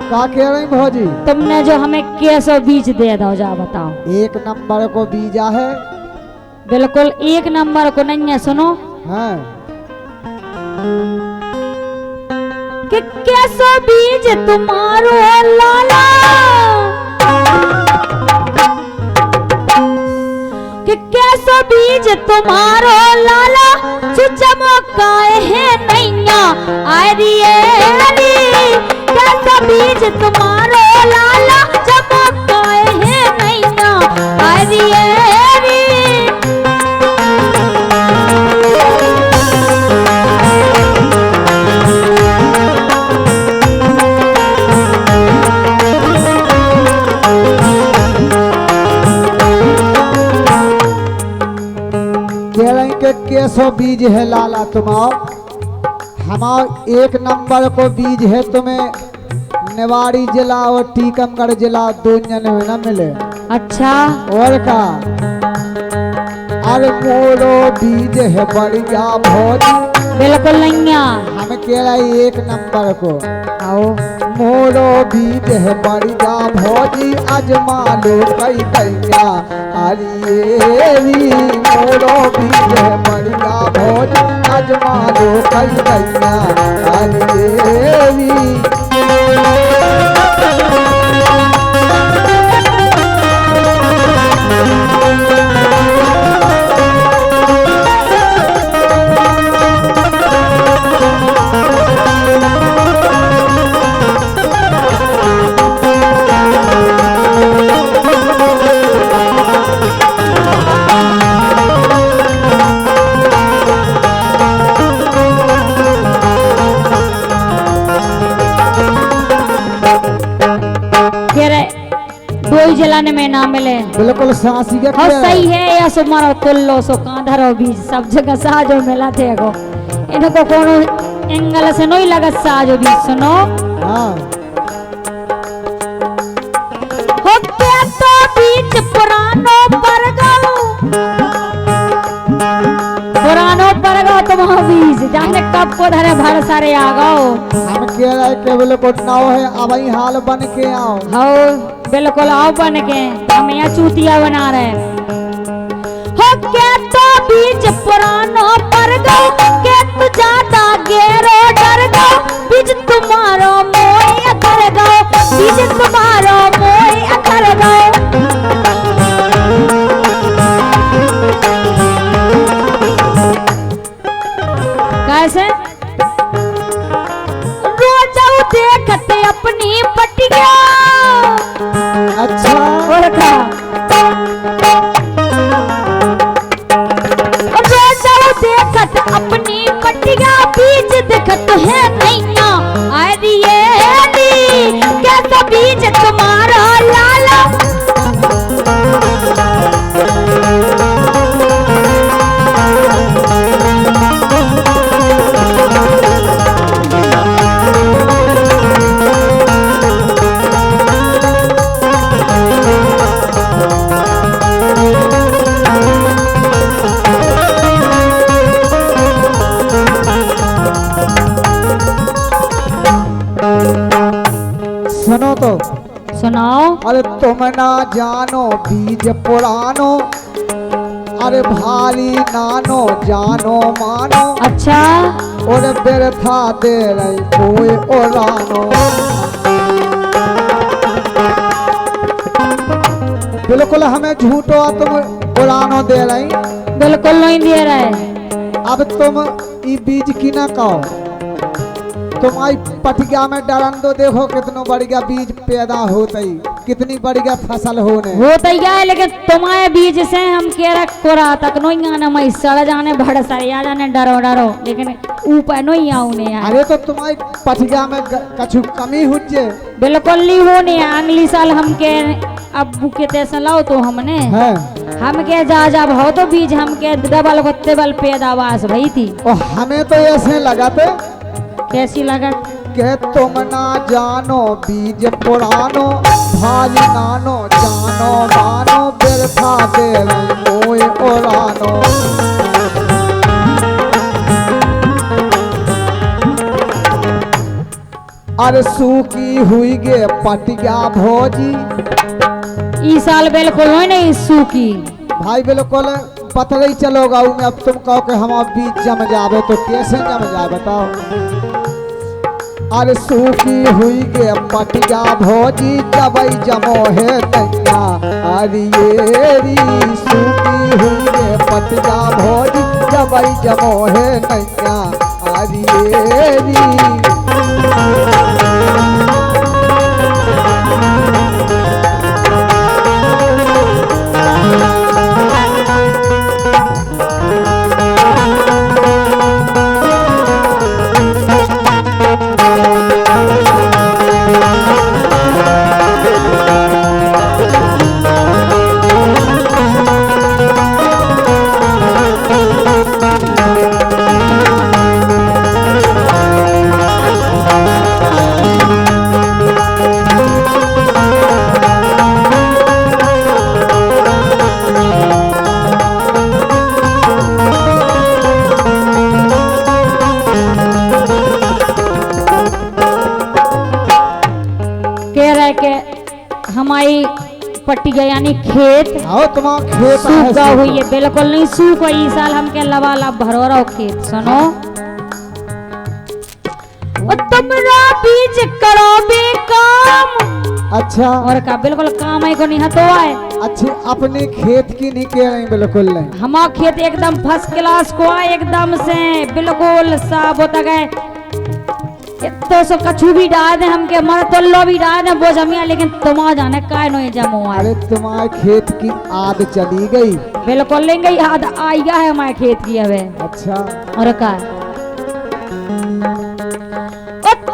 का कह रही भौजी? तुमने जो हमें कैसो बीज दे दो, जा बताओ। एक नंबर को बीजा है। बिल्कुल एक नंबर को नहीं है, सुनो। हाँ। कि कैसो बीज तुम्हारो लाला, कि कैसो बीज तुम्हारो लाला, चमकाए है नैया आरिये, कैसो बीज तुम्हारो लाला, चमकाए है नैया आरिये। कैसो बीज है लाला तुम्हारा, हमार एक नंबर को बीज है तुम्हें निवाड़ी जिला और टीकमगढ़ जिला दोनों में न मिले। अच्छा और का? अरे मोरो बीज है बढ़िया भौजी। बिल्कुल नहीं, हम कह रहे एक नंबर को। आओ मोरो बीज है बढ़िया भौजी, अजमा लो कई कैया अरे मोरो बीज है बढ़िया भौजी, अजमा लो कई कैया अरे। जलाने में ना मिले। बिल्कुल सासी के हाँ सही है, या सो मारो कुल्लो सो कांधरो बीज सब जगह साजो मिला थे को, इनको कोनो एंगल से नहीं लगा साजो बीज। सुनो हाँ। हो क्या तो बीज पुरानो पर गो, पुरानो पर गो तुम बीज जाने कब को धरे भर सारे आ गो। हम कह रहे केवल कोटनाओ है, अब ही हाल बन के आओ। हाँ बिल्कुल आओ बन के, हम यहाँ चूतिया बना रहे। हो क्या तो बीज पुरानो पर गो, के तू ज्यादा गेरो डर गो, बीज तुम्हारो मोय अतर गो, बीज तुम्हारो मोय अतर गो। कैसे रोज देखते अपनी पटिया। अच्छा और का देखत अपनी पटिया, बीज दिखत है नैया अरिये, कैसा बीज तुम्हारा लाला। सुनो तो सुनाओ। अरे तुम ना जानो बीज पुरानो, अरे भारी नानो जानो मानो। अच्छा और व्यर्था दे रही कोई ओरानो। बिल्कुल हमें झूठो तुम पुरानो दे रही। बिल्कुल नहीं दे रहे। अब तुम ये बीज की ना कहो, तुम्हारी पटिया में डरन दो, देखो कितनो बढ़िया बीज पैदा होता ही, कितनी बढ़िया फसल होने होता ही है। लेकिन तुम्हारे बीज से हम कह रहे कोरा तक नहीं आना, मैं सड़ जाने भड़ सरिया जाने डरो डरो, लेकिन ऊपर नहीं आउने यार। अरे तो तुम्हारी पटिया में कछु कमी हो जे। बिल्कुल नहीं होने। अगली साल हम के अब्बू के तैसे लाओ तो हमने है। हम के जा भाव तो बीज हम के डबल होते बल पैदावार भई थी। और हमें तो ऐसे लगा थे। कैसी लगा? के तुम ना जानो बीज पुरानो, भाली नानो जानो मानो, व्यर्था दे रही कोई ओरानो। अरे सूखी हुई गे पटिया भौजी। इस साल बिल्कुल हो नहीं सूखी। भाई बिल्कुल पता नहीं चलोगा में। अब तुम कहो कि हम बीज जम जावे तो कैसे जम जाए बताओ। अरे सूखी हुई गे पटिया भौजी जबई जमो है नैया। अरे री सूखी हुई गे पटिया भौजी जबई जमो है नैया। अरे री हमारी पट्टिया यानी खेत खेत सूखा हुई है। बिल्कुल नहीं सूख हुई। इस साल हमके लबालब भरो रहो खेत। सुनो तुमरा बीज करो बेकाम। अच्छा और का बिल्कुल काम है को नहीं हतो आए। अच्छे अपने खेत की नहीं कह रही बिल्कुल नहीं। हमारा खेत एकदम फर्स्ट क्लास को आए एकदम से बिल्कुल साफ होता गए। तो सो कछु भी डाल दे हमके मर तल्लो भी डाल दे वो जमिया। लेकिन तुम जाने काय नो जमो। अरे तुम्हारे खेत की आद चली गई। बिल्कुल नहीं गई आद आई गया है हमारे खेत की हवे। अच्छा और का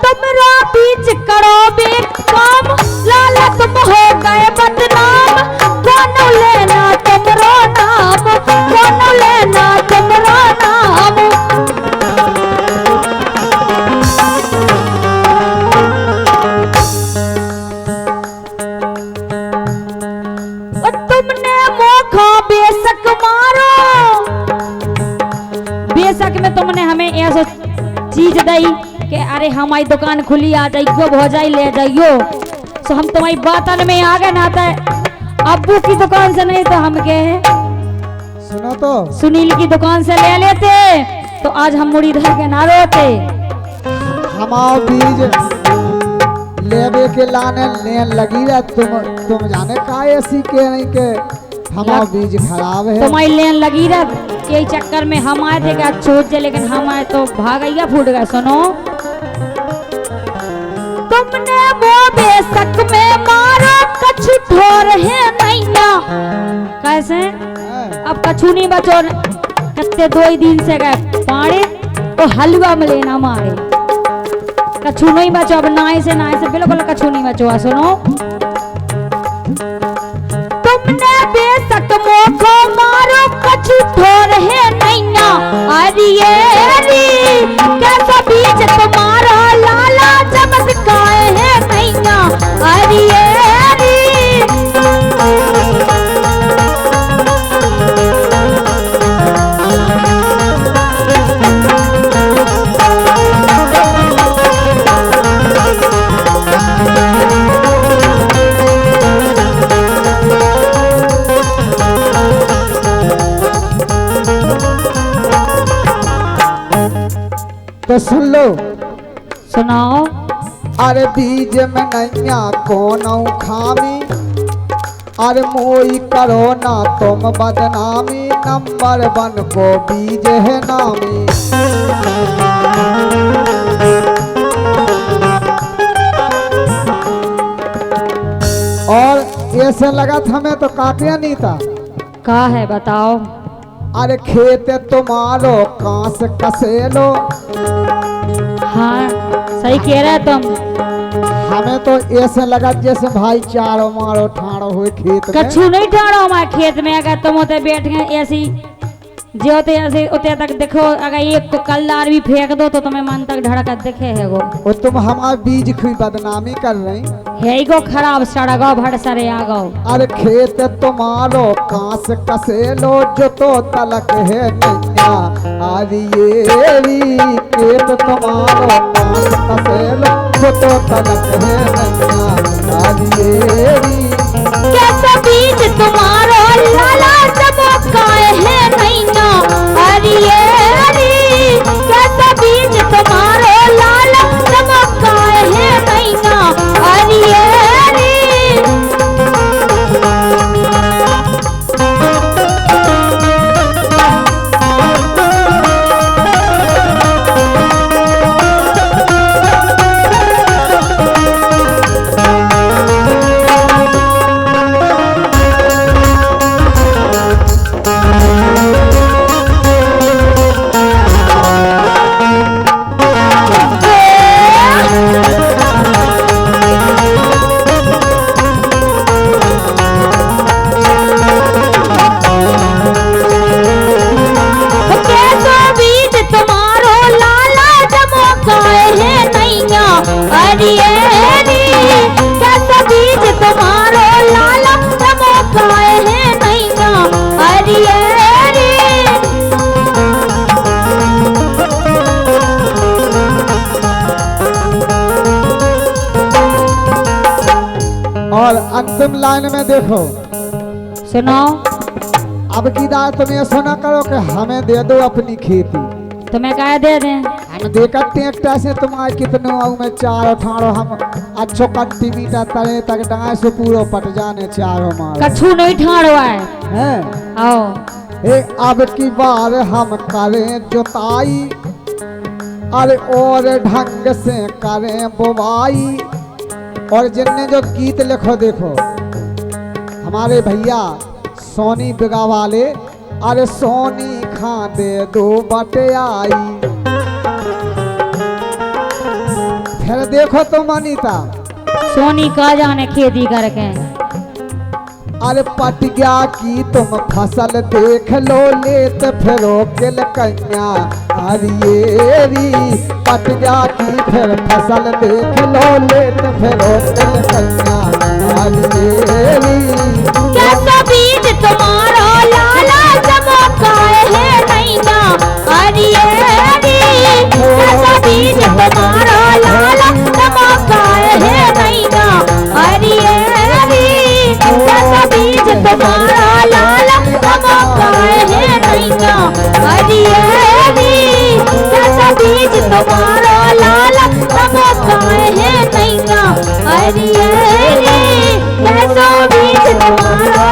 तुमरा बीच करो बेकाम लाला तुम हो गए बदनाम। कौन लेना तुमरो नाम कौन लेना तुमरो नाम। तुमने मोखा बेशक मारो। बेशक में तुमने हमें ऐसा चीज दी कि अरे हमारी दुकान खुली आ जाइयो हो जाए ले जाइयो। तो हम तुम्हारी बातन में आ गए ना था। अब्बू की दुकान से नहीं तो हम के सुनो तो सुनील की दुकान से ले लेते तो आज हम मुड़ी धर के ना रोते। हमारा बीज लेवे के लाने लगी रहा। तुम जाने का ऐसी के नहीं के हमारा बीज खराब है। तुम्हारी लेन लगी रहा यही चक्कर में हम आए थे क्या छूट जाए। लेकिन हम आए तो भागैया फूट गया। सुनो तुमने वो बेशक में मारो कछु ठोर है नैया। कैसे अब कछु नहीं बचो। कत्ते 2 दिन से गए पाड़े तो हलवा में लेना मारे। कछु नहीं बचो अब नाई से बिल्कुल कछु नहीं बचो। सुनो तुमने बेशक मोखो मारो कछु ठोर है नैया। अरे कैसा बीज तुम्हारा लाला चमत्काए है नैया। अरे तो सुन लो सुनाओ। अरे बीज में नैया कौन खामी। अरे मोई करो ना तुम बदनामी। नंबर 1 को बीज है नामी। और ऐसे लगा था हमें तो काटिया नहीं था। का है बताओ। अरे खेत तुम्हारो कांस कसेलो। हाँ सही कह रहे तुम। हमें तो ऐसे लगा जैसे भाई चारो मारो ठाड़ो हुए खेत में। कछु नहीं ठाड़ो हमारे खेत में। अगर तुम होते बैठ गए ऐसी जो होते ऐसे उते तक देखो। अगर एक को कलदार भी फेंक दो तो तुम्हें मन तक धड़का दिखे है वो। और तुम हमारे बीज की बदनामी कर रही है गो खराब सड़गो भड़ सरे आ गो। अरे खेत तुम्हारो कांस कसेलो जो तो तलक है नैया। अरे खेत तुम्हारो पास कसेलो वो तो तलक है नैया हरियरी कैसा बीज तुम्हारो लाला चमकाए है नैना हरियरी कैसा बीज तुम्हारो लाला चमकाए है नैना हरियरी और अंतिम लाइन में देखो सुनाओ। अब की दार तुम ये सुना करो कि हमें दे दो अपनी खेती तुम्हें क्या दे दें? हम देखा ट्रैक्टर से तुम्हारे कितने आऊ में चार ठाड़ो हम अच्छो कंटी मीटर तले तक डांस से पूरा पट जाने चारों मार कछु नहीं ठाड़ो है हैं आओ अब की बार हम करें जुताई अरे और ढंग से करें बुवाई और जिनने जो गीत लिखो देखो हमारे भैया सोनी बिगा वाले अरे सोनी खा दे दो बटे आई फिर देखो तो अनीता सोनी का जाने खेती करके अरे पट गया की तुम फसल देख लो लेत फिरो किल कन्या हरियरी पट गया की फिर फसल देख लो लेत फिरो किल कन्या हरियरी कैसा बीज तुम्हारा लाला चमकाए है नैना हरियरी कैसा बीज तुम्हारा लाला चमकाए है नैना हरियरी कैसा बीज तुम्हारा लाला चमकाए है नैना हरियरी कैसा बीज तुम्हारा लाला चमकाए है नैना हरियरी कैसा बीज तुम्हारा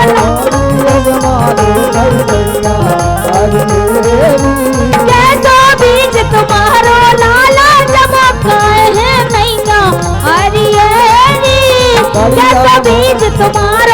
कैसा बीज तुम्हारा लाला चमकाए है नैना हरियरी कैसा बीज तुम्हारा